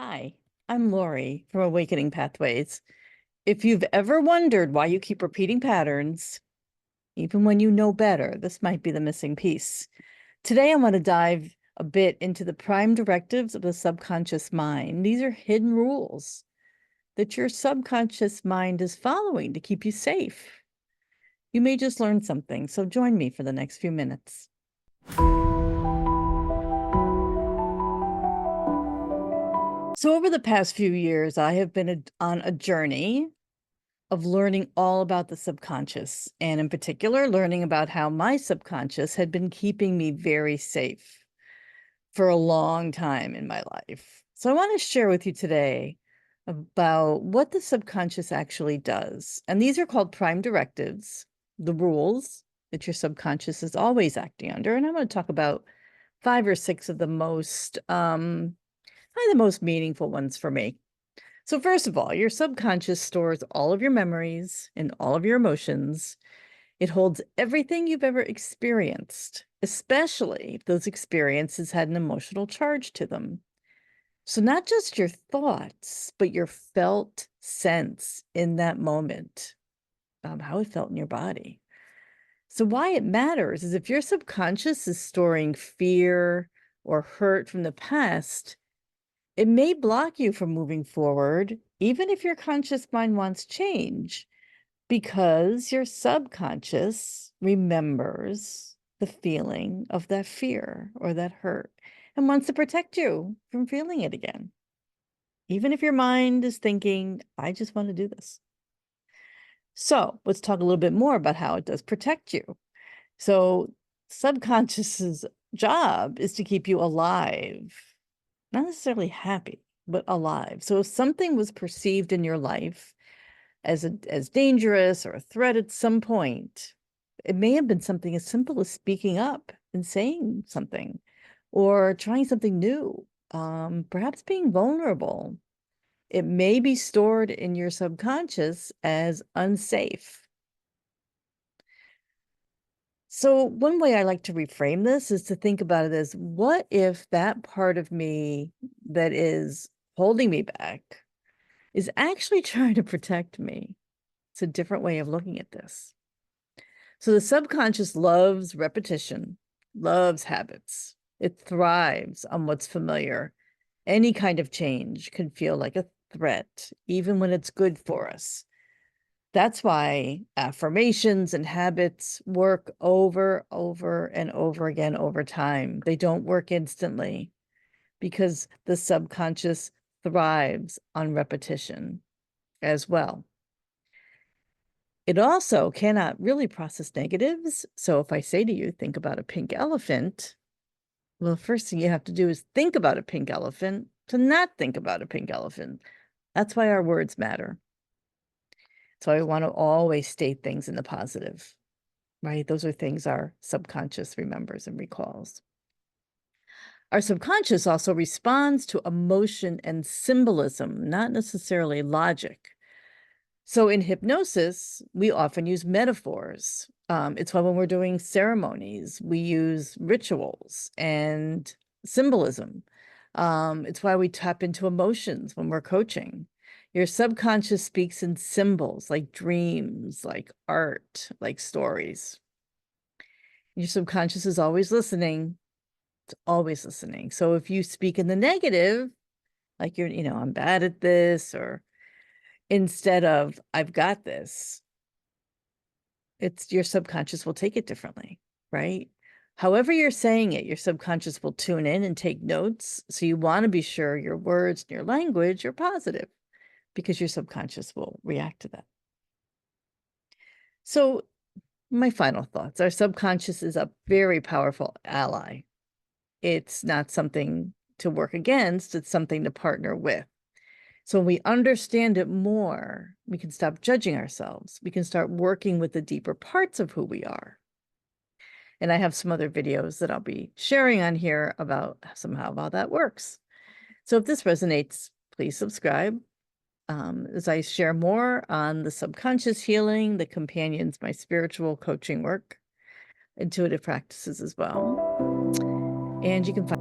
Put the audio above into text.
Hi, I'm Lori from Awakening Pathways. If you've ever wondered why you keep repeating patterns, even when you know better, this might be the missing piece. Today, I want to dive a bit into the prime directives of the subconscious mind. These are hidden rules that your subconscious mind is following to keep you safe. You may just learn something, so join me for the next few minutes. So, over the past few years, I have been on a journey of learning all about the subconscious, and in particular, learning about how my subconscious had been keeping me very safe for a long time in my life. So, I want to share with you today about what the subconscious actually does. And these are called prime directives, the rules that your subconscious is always acting under. And I'm going to talk about 5 or 6 of the probably the most meaningful ones for me. So, first of all, your subconscious stores all of your memories and all of your emotions. It holds everything you've ever experienced, especially if those experiences had an emotional charge to them. So, not just your thoughts, but your felt sense in that moment, how it felt in your body. So, why it matters is if your subconscious is storing fear or hurt from the past, it may block you from moving forward, even if your conscious mind wants change, because your subconscious remembers the feeling of that fear or that hurt and wants to protect you from feeling it again. Even if your mind is thinking, I just want to do this. So let's talk a little bit more about how it does protect you. So, subconscious's job is to keep you alive, not necessarily happy, but alive. So if something was perceived in your life as dangerous or a threat at some point, it may have been something as simple as speaking up and saying something or trying something new, perhaps being vulnerable. It may be stored in your subconscious as unsafe. So, one way I like to reframe this is to think about it as what if that part of me that is holding me back is actually trying to protect me? It's a different way of looking at this. So, the subconscious loves repetition, loves habits. It thrives on what's familiar. Any kind of change can feel like a threat, even when it's good for us. That's why affirmations and habits work over and over again over time. They don't work instantly because the subconscious thrives on repetition as well. It also cannot really process negatives. So if I say to you, think about a pink elephant, well, the first thing you have to do is think about a pink elephant to not think about a pink elephant. That's why our words matter. So I want to always state things in the positive, right? Those are things our subconscious remembers and recalls. Our subconscious also responds to emotion and symbolism, not necessarily logic. So in hypnosis, we often use metaphors. It's why when we're doing ceremonies, we use rituals and symbolism. It's why we tap into emotions when we're coaching. Your subconscious speaks in symbols like dreams, like art, like stories. Your subconscious is always listening. It's always listening. So if you speak in the negative, like I'm bad at this, or instead of I've got this, it's your subconscious will take it differently, right? However you're saying it, your subconscious will tune in and take notes. So you want to be sure your words and your language are positive because your subconscious will react to that. So my final thoughts, our subconscious is a very powerful ally. It's not something to work against, it's something to partner with. So when we understand it more, we can stop judging ourselves. We can start working with the deeper parts of who we are. And I have some other videos that I'll be sharing on here about somehow how that works. So if this resonates, please subscribe. As I share more on the subconscious healing that companions my spiritual coaching work, intuitive practices as well. And you can find